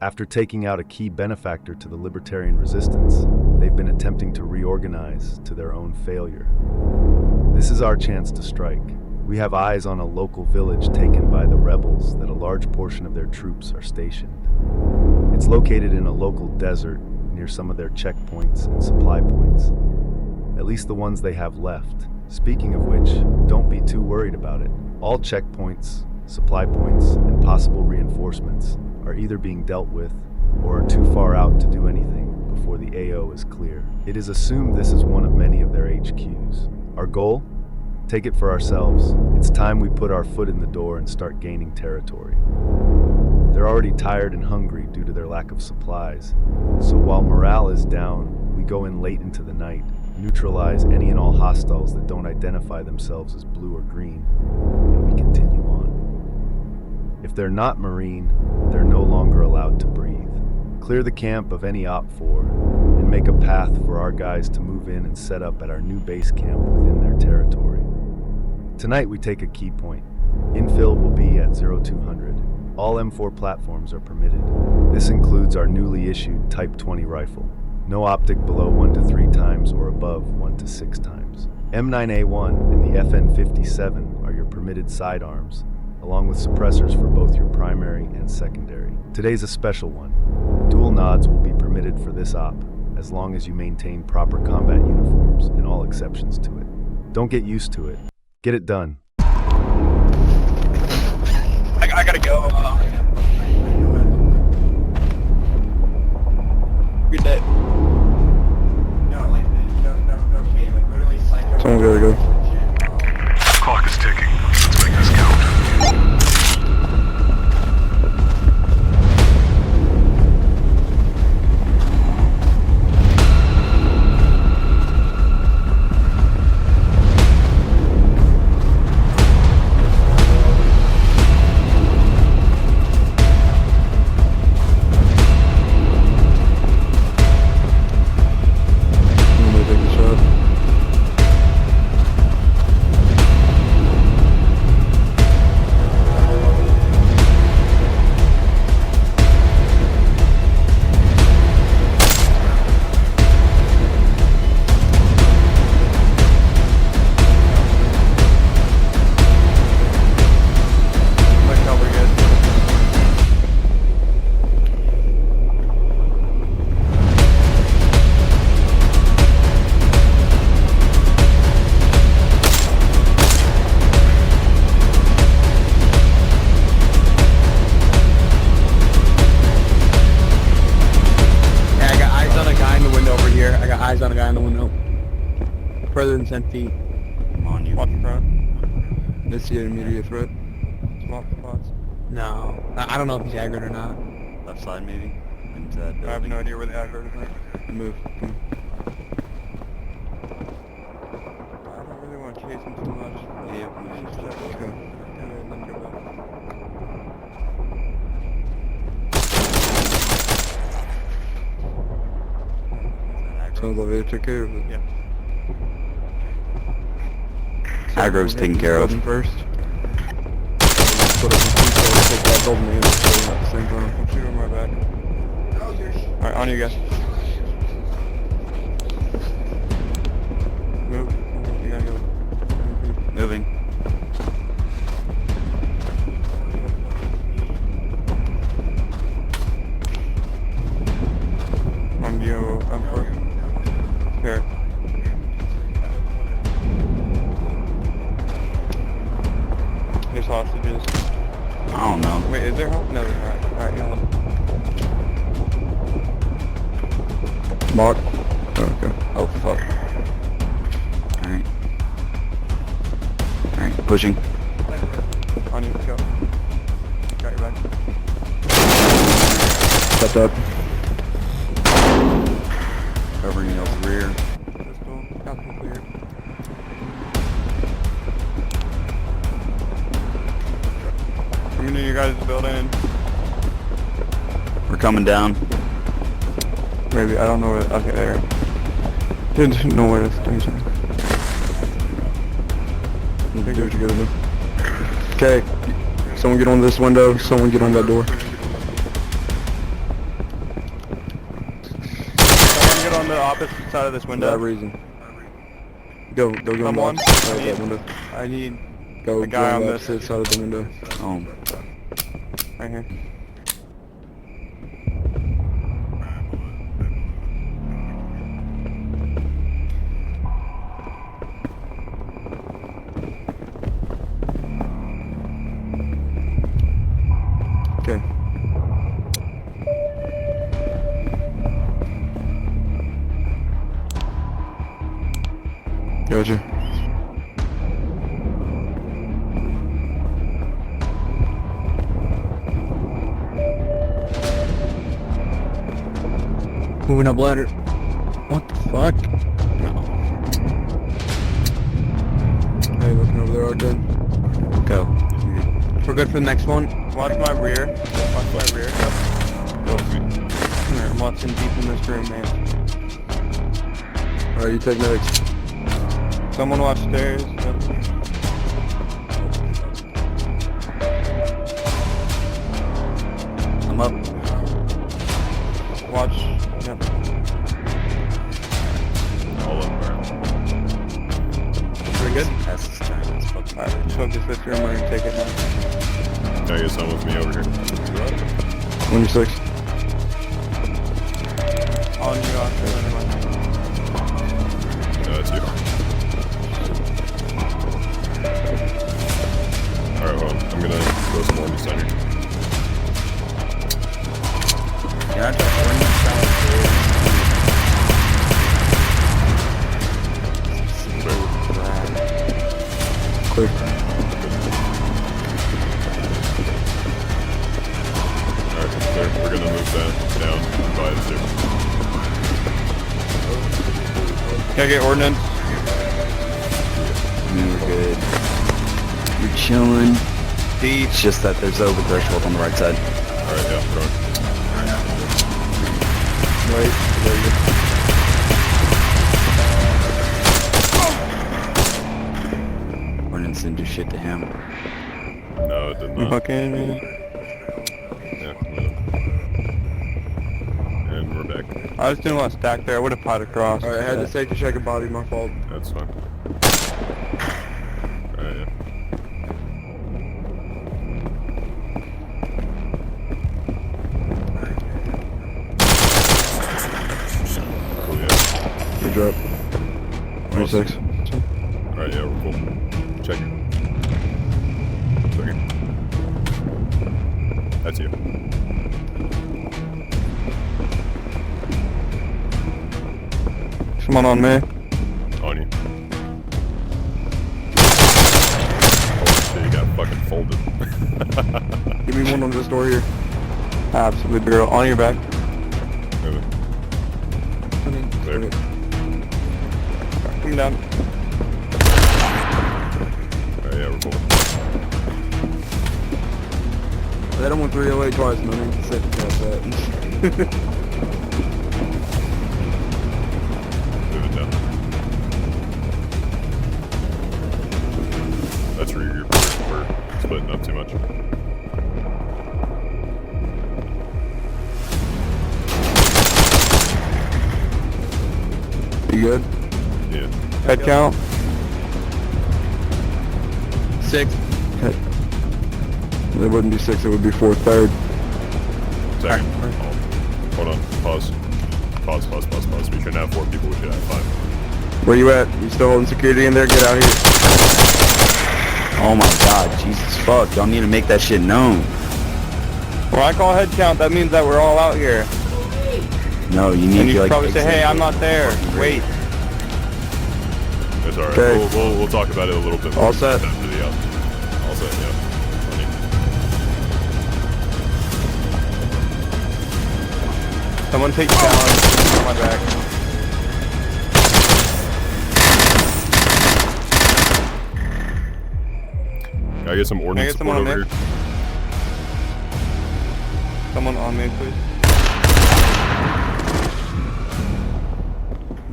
After taking out a key benefactor to the libertarian resistance, they've been attempting to reorganize to their own failure. This is our chance to strike. We have eyes on a local village taken by the rebels that a large portion of their troops are stationed. It's located in a local desert near some of their checkpoints and supply points, at least the ones they have left. Speaking of which, don't be too worried about it. All checkpoints, supply points, and possible reinforcements are either being dealt with or are too far out to do anything before the AO is clear. It is assumed this is one of many of their HQs. Our goal? Take it for ourselves. It's time we put our foot in the door and start gaining territory. They're already tired and hungry due to their lack of supplies, so while morale is down, we go in late into the night, neutralize any and all hostiles that don't identify themselves as blue or green, and we continue on. If they're not Marine, they're no longer allowed to breathe. Clear the camp of any OP4 and make a path for our guys to move in and set up at our new base camp within their territory. Tonight we take a key point. Infill will be at 0200. All M4 platforms are permitted. This includes our newly issued Type 20 rifle. No optic below 1 to 3 times or above 1 to 6 times. M9A1 and the FN57 are your permitted sidearms, along with suppressors for both your primary and secondary. Today's a special one. Dual nods will be permitted for this op, as long as you maintain proper combat uniforms and all exceptions to it. Don't get used to it. Get it done. I gotta go. Good day. Someone gotta go. Clock is ticking. Let's make this count. I'm gonna take the shot. Eyes on a guy in the window. Further than 10 feet. On you. Watch the front. This is the immediate threat. Small spots. No. I don't know if he's aggroed or not. Left side maybe. Into that I have building. no idea where the aggro is. Move. Move. I don't really want to chase him too much. Yeah, move into that Let's go. building. Yeah, let me go back. Sounds like they took care of it. Yeah. Aggro's taken care of. First. Put up some people, take that building and kill them at the same time. I'm shooting right back. Alright, on you guys. Move. You gotta go. Moving. On you, I'm first. Here. There's hostages. I don't know. Wait, is there hostages? No, there's not. Alright, you Mark. Okay. Oh fuck. Alright. Alright, pushing. On you, go. Got your back. Stepped up. Covering y'all's rear. Pistol. Captain cleared. Coming to you guys' building. We're coming down. Maybe, I don't know where, okay, there. Didn't know where to station. You do what you gotta do. Okay, someone get on this window, someone get on that door. the opposite side of this For window. that reason. Go on the Someone. opposite side of that window. I need Go a guy on the this. opposite side of the window. Oh. Right here. Okay. Gotcha. Moving up ladder. What the fuck? Hey, looking over there, Arcade. Go. We're good for the next one. Watch my rear. Watch my rear. Go with me. Here, I'm watching deep in this room, man. Alright, you take next. Someone watch stairs. Yep. I'm up. Watch. Yep. All up, bro. Pretty good. That's this time. It's fucking Alright, let's focus this room. We're gonna take it now. Can I get someone with me over here? 26. On you, Oscar. Anyway. No, that's you. Alright, well, I'm gonna throw some more in the center. Yeah, I just run this down. Clear. Alright, there. We're gonna move that down by the stairs. Can I get ordnance? We're good. We're chilling. Deep. It's just that there's over threshold on the right side. Alright, yeah, I'm going. Wait, there you go. Ordnance didn't do shit to him. No, it did not. Fucking. Yeah, and we're back. I was doing a lot of stack there. I would have potted across. Alright, I had to safety check a body, my fault. That's fine. Alright, yeah. Cool, yeah. Good drop. 26. Alright, yeah, we're cool. Check it. Okay. That's you. Someone on me. On you. Oh shit, you got fucking folded. Give me one on this door here. Absolutely, girl. On your back. Move it. There. Come down. Alright, yeah, we're cool. That one went 308 twice, man. I need to safety check that. Move it down. That's where we're splitting up too much. You good? Yeah. Head count. 6. Okay. It wouldn't be 6, it would be 4 third. Second. Oh, hold on. Pause. Pause. We shouldn't have 4 people, we should have 5. Where you at? You still holding security in there? Get out here. Oh my god, Jesus fuck. Y'all need to make that shit known. When I call head count, that means that we're all out here. No, you need And to you like probably say, hey, I'm not there. Wait. It's alright. Okay. We'll talk about it a little bit more. All set. After the out. All set, yeah. Plenty. Someone take challenge on my back. Can I get some ordnance get support someone on over there? here? Someone on me, please.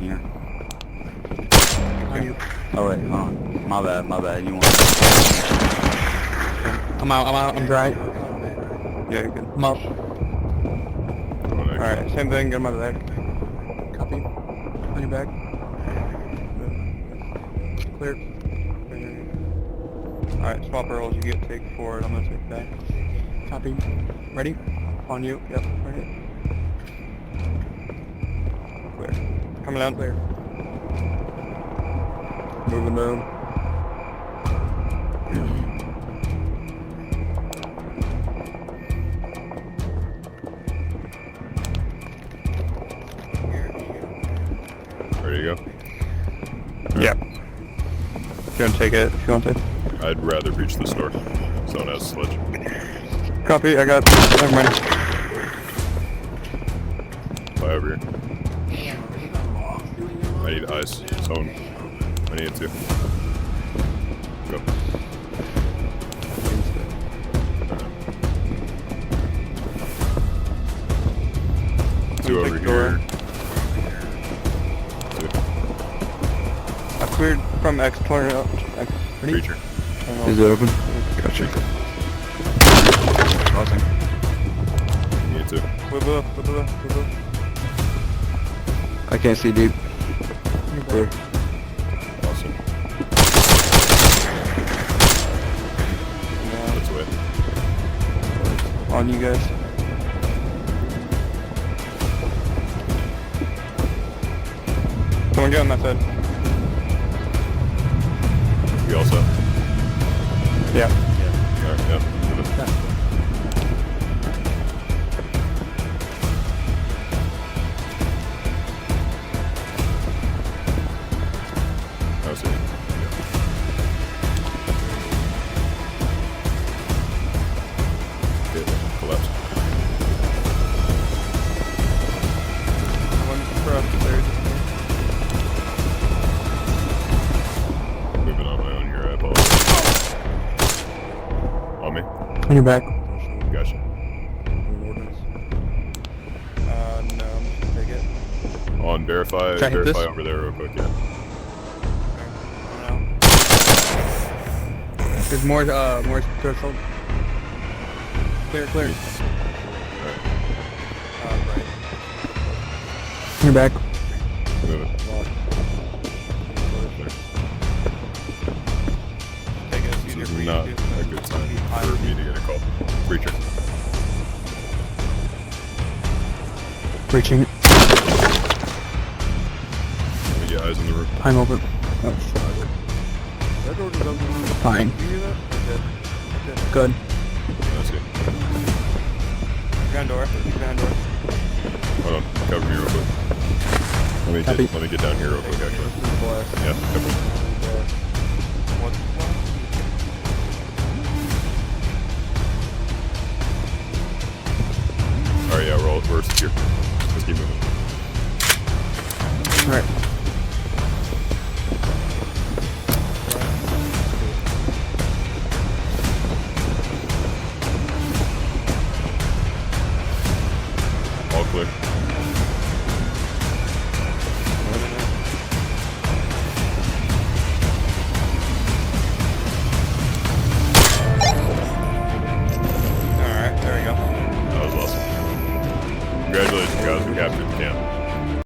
Here. Oh wait, hold on. My bad. You want? I'm out, I'm dry. Yeah, you're good. I'm up. Go next. Alright, same thing, get him out of there. Copy. On your back. Clear. Alright, swap rolls. You get take forward. I'm gonna take back. Copy. Ready? On you. Yep. Right. Clear. Coming down. Clear. Moving down. Ready to go? Yep. You're gonna take it if you want to. I'd rather breach this door. Someone has a sledge. Copy. I got. Never mind. Fly over here. I need eyes. Someone. I need two. Go. Two over take door. here. Two. I cleared from X. Clear out. X. Ready? Breacher. Is it open? Gotcha. Crossing. Need two. Wibble. I can't see deep. Clear. Awesome. That's the way. On you guys. Someone get on that side. We all set? Yeah. Alright, yeah. Move it. I see. Yeah. Okay, collapse. One for upstairs. Moving on my own here, I apologize. On me? On your back. Gotcha. No, I'm just gonna take it. On verify, Can I hit verify this? over there real quick, yeah. There's more threshold. Clear. Alright. Right. On your back. Move it. Take it. This is not a good time for me to get a call. Breacher. Breaching. Let me get eyes on the roof. I'm open. That door just open. Fine. You hear that? Good. That's it. Ground door. Ground door. Hold on. Cover me real quick. Copy. Let me get down here real quick, actually. Yeah, cover me. What's the plan? Alright, yeah, we're secure. Let's keep moving. Alright.